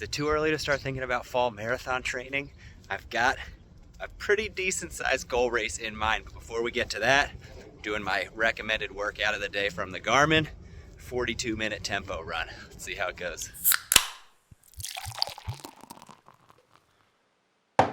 Is it too early to start thinking about fall marathon training? I've got a pretty decent sized goal race in mind, but before we get to that, I'm doing my recommended workout of the day from the Garmin, 42-minute tempo run. Let's see how it goes. All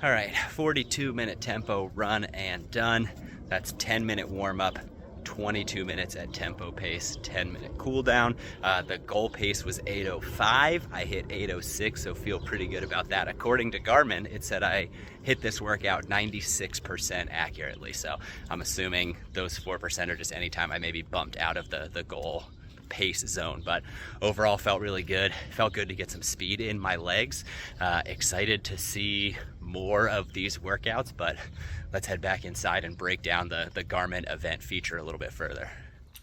right, 42-minute tempo run and done. That's 10-minute warm up, 22 minutes at tempo pace, 10-minute cool down. The goal pace was 8:05. I hit 8:06, so feel pretty good about that. According to Garmin, it said I hit this workout 96% accurately. So I'm assuming those 4% are just anytime I maybe bumped out of the goal pace zone, but overall felt really good. Felt good to get some speed in my legs. Excited to see more of these workouts, but let's head back inside and break down the Garmin event feature a little bit further.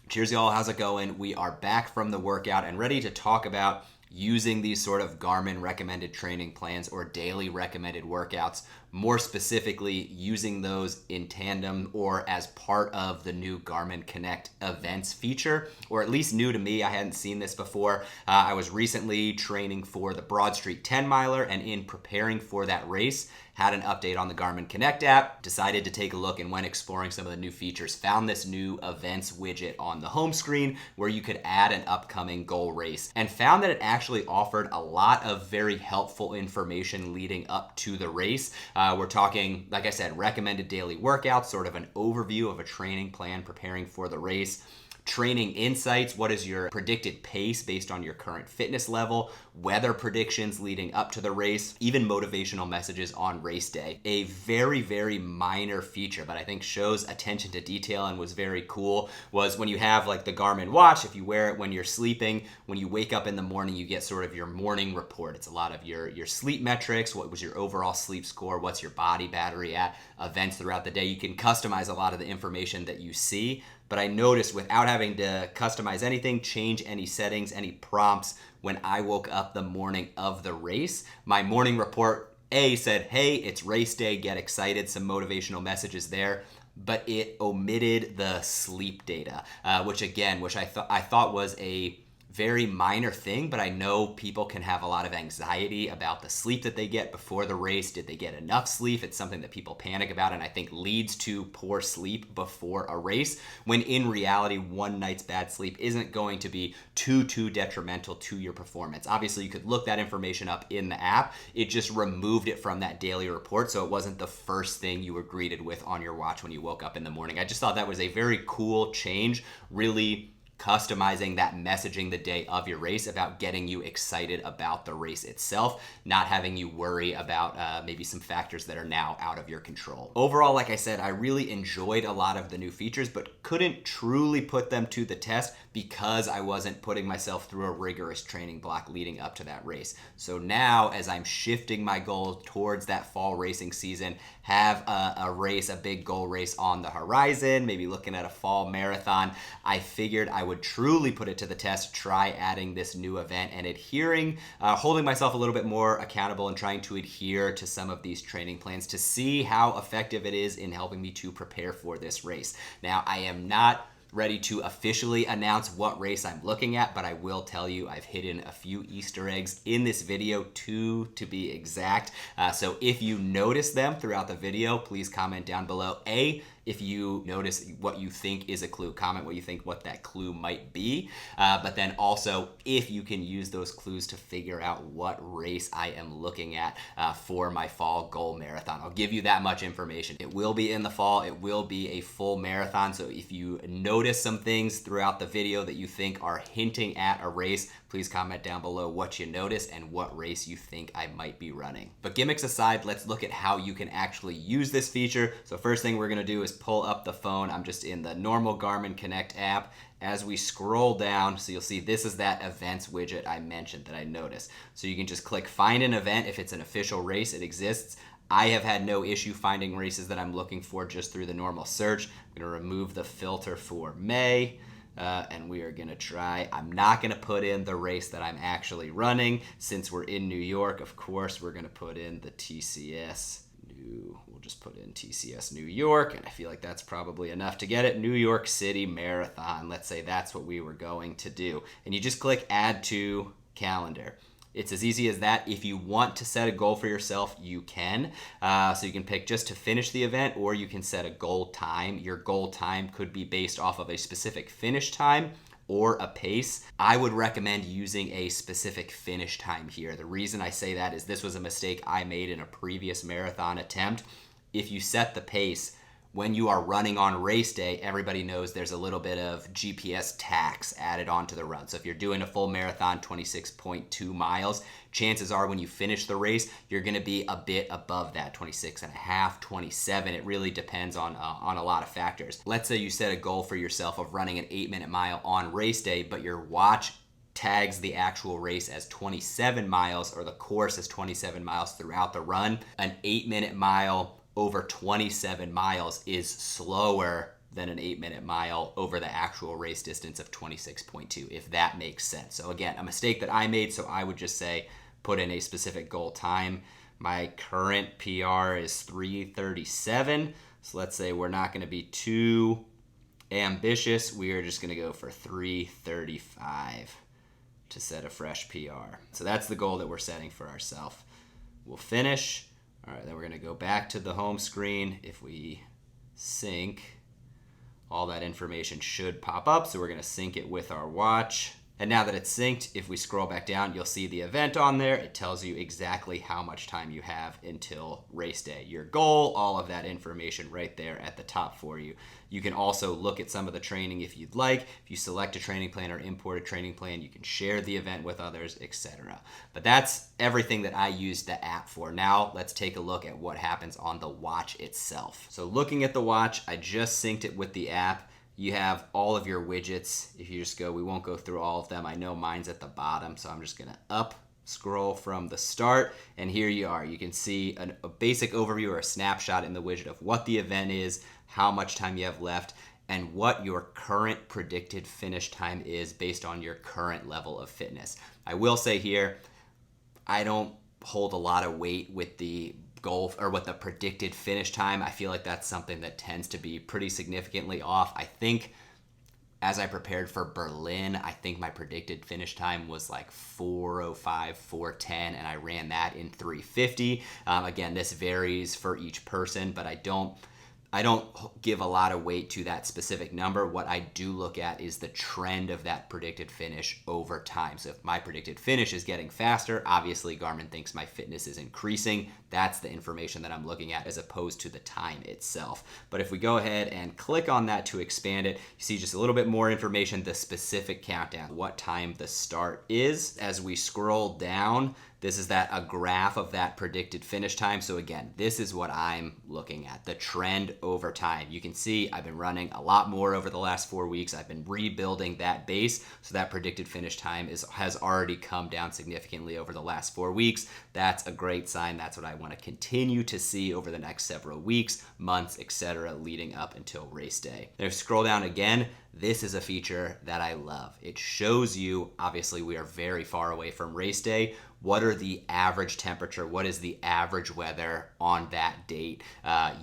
Cheers, y'all. How's it going? We are back from the workout and ready to talk about using these sort of Garmin recommended training plans or daily recommended workouts, more specifically using those in tandem or as part of the new Garmin Connect events feature, or at least new to me. I hadn't seen this before. I was recently training for the Broad Street 10 miler, and in preparing for that race, had an update on the Garmin Connect app, decided to take a look, and when exploring some of the new features, found this new events widget on the home screen where you could add an upcoming goal race, and found that it actually offered a lot of very helpful information leading up to the race. We're talking, like I said, recommended daily workouts, sort of an overview of a training plan preparing for the race. Training insights, what is your predicted pace based on your current fitness level, weather predictions leading up to the race, even motivational messages on race day. A very, very minor feature, but I think shows attention to detail and was very cool, was when you have like the Garmin watch, if you wear it when you're sleeping, when you wake up in the morning, you get sort of your morning report. It's a lot of your sleep metrics, what was your overall sleep score, what's your body battery at, events throughout the day. You can customize a lot of the information that you see. But I noticed without having to customize anything, change any settings, any prompts, when I woke up the morning of the race, my morning report said, hey, it's race day, get excited, some motivational messages there, but it omitted the sleep data, which I thought was a very minor thing, but I know people can have a lot of anxiety about the sleep that they get before the race. Did they get enough sleep? It's something that people panic about and I think leads to poor sleep before a race, when in reality, one night's bad sleep isn't going to be too detrimental to your performance. Obviously, you could look that information up in the app. It just removed it from that daily report, so it wasn't the first thing you were greeted with on your watch when you woke up in the morning. I just thought that was a very cool change, really customizing that messaging the day of your race about getting you excited about the race itself, not having you worry about maybe some factors that are now out of your control. Overall, like I said, I really enjoyed a lot of the new features, but couldn't truly put them to the test because I wasn't putting myself through a rigorous training block leading up to that race. So now, as I'm shifting my goal towards that fall racing season, have a big goal race on the horizon, maybe looking at a fall marathon, I figured I would truly put it to the test, try adding this new event and holding myself a little bit more accountable and trying to adhere to some of these training plans to see how effective it is in helping me to prepare for this race. Now, I am not ready to officially announce what race I'm looking at, but I will tell you I've hidden a few Easter eggs in this video, two to be exact. So if you notice them throughout the video, please comment down below. If you notice what you think is a clue, comment what you think what that clue might be. But then also, if you can use those clues to figure out what race I am looking at for my fall goal marathon. I'll give you that much information. It will be in the fall. It will be a full marathon. So if you notice some things throughout the video that you think are hinting at a race, please comment down below what you notice and what race you think I might be running. But gimmicks aside, let's look at how you can actually use this feature. So first thing we're gonna do is pull up the phone. I'm just in the normal Garmin Connect app. As we scroll down, so you'll see this is that events widget I mentioned that I noticed. So you can just click find an event. If it's an official race, it exists. I have had no issue finding races that I'm looking for just through the normal search. I'm gonna remove the filter for May. And we are gonna try, I'm not gonna put in the race that I'm actually running. Since we're in New York, of course, we're gonna put in the TCS New we'll just put in TCS New York, and I feel like that's probably enough to get it. New York City Marathon. Let's say that's what we were going to do. And you just click add to calendar. It's as easy as that. If you want to set a goal for yourself, you can. So you can pick just to finish the event, or you can set a goal time. Your goal time could be based off of a specific finish time or a pace. I would recommend using a specific finish time here. The reason I say that is this was a mistake I made in a previous marathon attempt. If you set the pace, when you are running on race day, everybody knows there's a little bit of GPS tax added onto the run. So if you're doing a full marathon, 26.2 miles, chances are when you finish the race, you're going to be a bit above that, 26 and a half, 27. It really depends on a lot of factors. Let's say you set a goal for yourself of running an 8-minute mile on race day, but your watch tags the actual race as 27 miles or the course as 27 miles throughout the run. An 8-minute mile over 27 miles is slower than an 8-minute mile over the actual race distance of 26.2, if that makes sense. So again, a mistake that I made, so I would just say put in a specific goal time. My current PR is 3:37, so let's say we're not going to be too ambitious. We are just going to go for 3:35 to set a fresh PR. So that's the goal that we're setting for ourselves. We'll finish. All right, then we're going to go back to the home screen. If we sync, all that information should pop up. So we're going to sync it with our watch. And now that it's synced, if we scroll back down, you'll see the event on there. It tells you exactly how much time you have until race day. Your goal, all of that information right there at the top for you. You can also look at some of the training if you'd like. If you select a training plan or import a training plan, you can share the event with others, etc. But that's everything that I use the app for. Now let's take a look at what happens on the watch itself. So looking at the watch, I just synced it with the app. You have all of your widgets. If you just go, we won't go through all of them. I know mine's at the bottom, so I'm just gonna scroll from the start, and here you are. You can see a basic overview or a snapshot in the widget of what the event is, how much time you have left, and what your current predicted finish time is based on your current level of fitness. I will say here, I don't hold a lot of weight with the goal or with the predicted finish time. I feel like that's something that tends to be pretty significantly off. I think as I prepared for Berlin, I think my predicted finish time was like 4:05, 4:10, and I ran that in 3:50. Again, this varies for each person, but I don't give a lot of weight to that specific number. What I do look at is the trend of that predicted finish over time. So if my predicted finish is getting faster, obviously Garmin thinks my fitness is increasing. That's the information that I'm looking at as opposed to the time itself. But if we go ahead and click on that to expand it, you see just a little bit more information, the specific countdown, what time the start is. As we scroll down, this is a graph of that predicted finish time. So again, this is what I'm looking at, the trend over time. You can see I've been running a lot more over the last 4 weeks. I've been rebuilding that base. So that predicted finish time has already come down significantly over the last 4 weeks. That's a great sign. That's what I want to continue to see over the next several weeks, months, etc., leading up until race day. And if you scroll down again, this is a feature that I love. It shows you, obviously we are very far away from race day, what are the average temperature, what is the average weather on that date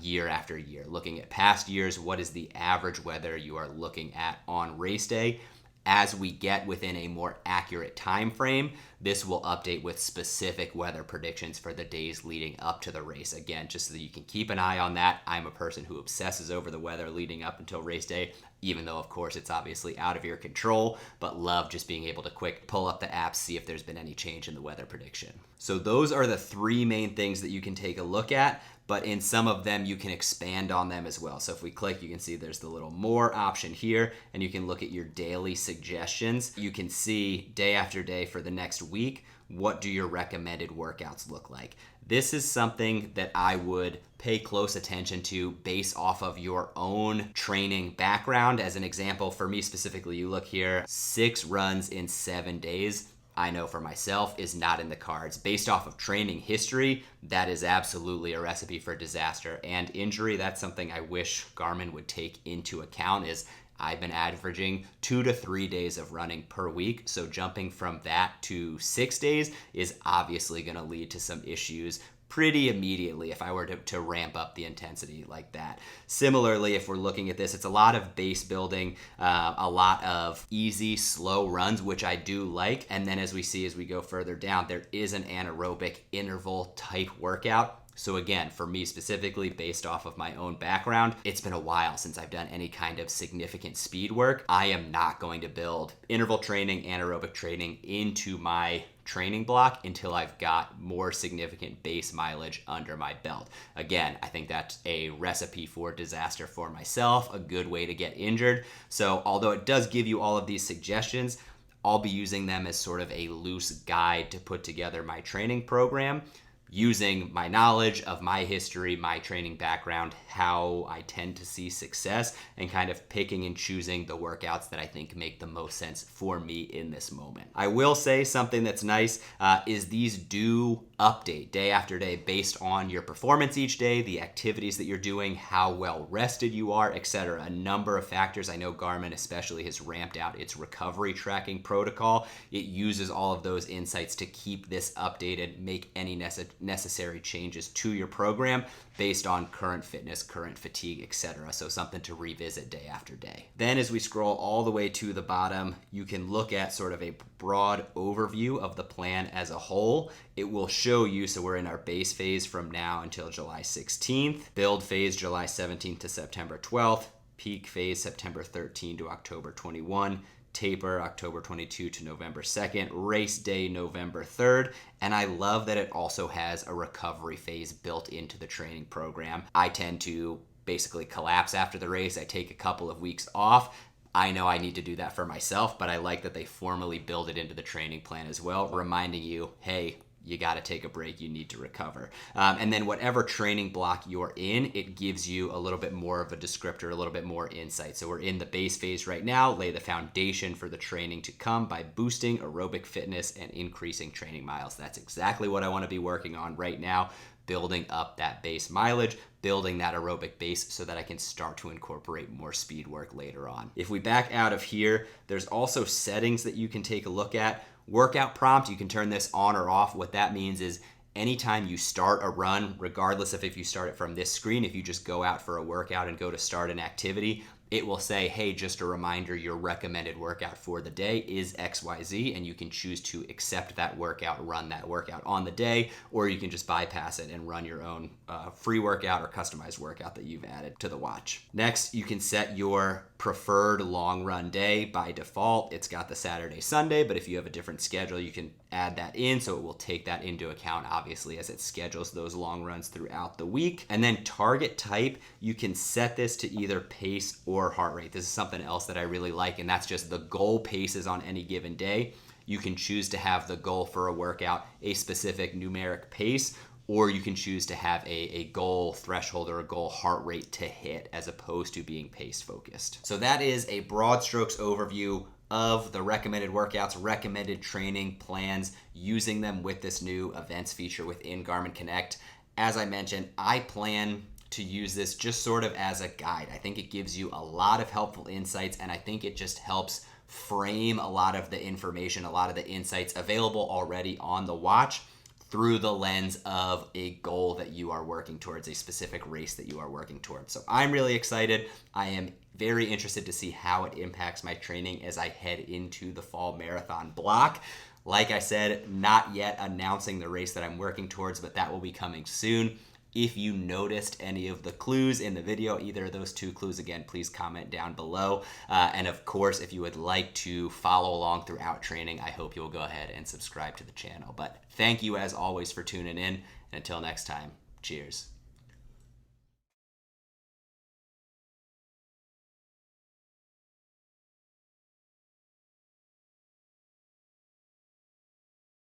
year after year. Looking at past years, what is the average weather you are looking at on race day. As we get within a more accurate time frame, this will update with specific weather predictions for the days leading up to the race. Again, just so that you can keep an eye on that. I'm a person who obsesses over the weather leading up until race day, even though, of course, it's obviously out of your control, but love just being able to quick pull up the app, see if there's been any change in the weather prediction. So those are the 3 main things that you can take a look at, but in some of them you can expand on them as well. So if we click, you can see there's the little more option here, and you can look at your daily suggestions. You can see day after day for the next week, what do your recommended workouts look like? This is something that I would pay close attention to based off of your own training background. As an example, for me specifically, you look here, 6 runs in 7 days. I know for myself is not in the cards. Based off of training history, that is absolutely a recipe for disaster and injury. That's something I wish Garmin would take into account. Is I've been averaging 2 to 3 days of running per week. So jumping from that to 6 days is obviously going to lead to some issues pretty immediately if I were to ramp up the intensity like that. Similarly, if we're looking at this, it's a lot of base building, a lot of easy, slow runs, which I do like. And then as we see as we go further down, there is an anaerobic interval type workout. So again, for me specifically, based off of my own background, it's been a while since I've done any kind of significant speed work. I am not going to build interval training, anaerobic training into my training block until I've got more significant base mileage under my belt. Again, I think that's a recipe for disaster for myself, a good way to get injured. So although it does give you all of these suggestions, I'll be using them as sort of a loose guide to put together my training program, using my knowledge of my history, my training background, how I tend to see success, and kind of picking and choosing the workouts that I think make the most sense for me in this moment. I will say something that's nice is these do update day after day based on your performance each day, the activities that you're doing, how well rested you are, etc. A number of factors. I know Garmin especially has ramped out its recovery tracking protocol. It uses all of those insights to keep this updated, make any necessary changes to your program based on current fitness, current fatigue, etc. So something to revisit day after day. Then as we scroll all the way to the bottom, you can look at sort of a broad overview of the plan as a whole. It will show you, so we're in our base phase from now until July 16th, build phase July 17th to September 12th, peak phase September 13 to October 21, taper October 22 to November 2nd, race day November 3rd, and I love that it also has a recovery phase built into the training program. I tend to basically collapse after the race. I take a couple of weeks off. I know I need to do that for myself, but I like that they formally build it into the training plan as well, reminding you, hey, you got to take a break, you need to recover. And then whatever training block you're in, it gives you a little bit more of a descriptor, a little bit more insight. So we're in the base phase right now, lay the foundation for the training to come by boosting aerobic fitness and increasing training miles. That's exactly what I want to be working on right now, building up that base mileage, building that aerobic base so that I can start to incorporate more speed work later on. If we back out of here, there's also settings that you can take a look at. Workout prompt, you can turn this on or off. What that means is anytime you start a run, regardless of if you start it from this screen, if you just go out for a workout and go to start an activity, it will say, hey, just a reminder, your recommended workout for the day is XYZ, and you can choose to accept that workout, run that workout on the day, or you can just bypass it and run your own free workout or customized workout that you've added to the watch. Next, you can set your preferred long run day. By default, it's got the Saturday, Sunday, but if you have a different schedule, you can add that in, so it will take that into account, obviously, as it schedules those long runs throughout the week. And then target type, you can set this to either pace or heart rate. This is something else that I really like, and that's just the goal paces on any given day. You can choose to have the goal for a workout a specific numeric pace, or you can choose to have a goal threshold or a goal heart rate to hit as opposed to being pace focused. So that is a broad strokes overview of the recommended workouts, recommended training plans, using them with this new events feature within Garmin Connect. As I mentioned, I plan to use this just sort of as a guide. I think it gives you a lot of helpful insights, and I think it just helps frame a lot of the information, a lot of the insights available already on the watch through the lens of a goal that you are working towards, a specific race that you are working towards. So I'm really excited. I am very interested to see how it impacts my training as I head into the fall marathon block. Like I said, not yet announcing the race that I'm working towards, but that will be coming soon. If you noticed any of the clues in the video, either of those two clues, again, please comment down below. And of course, if you would like to follow along throughout training, I hope you'll go ahead and subscribe to the channel. But thank you as always for tuning in. And until next time, cheers.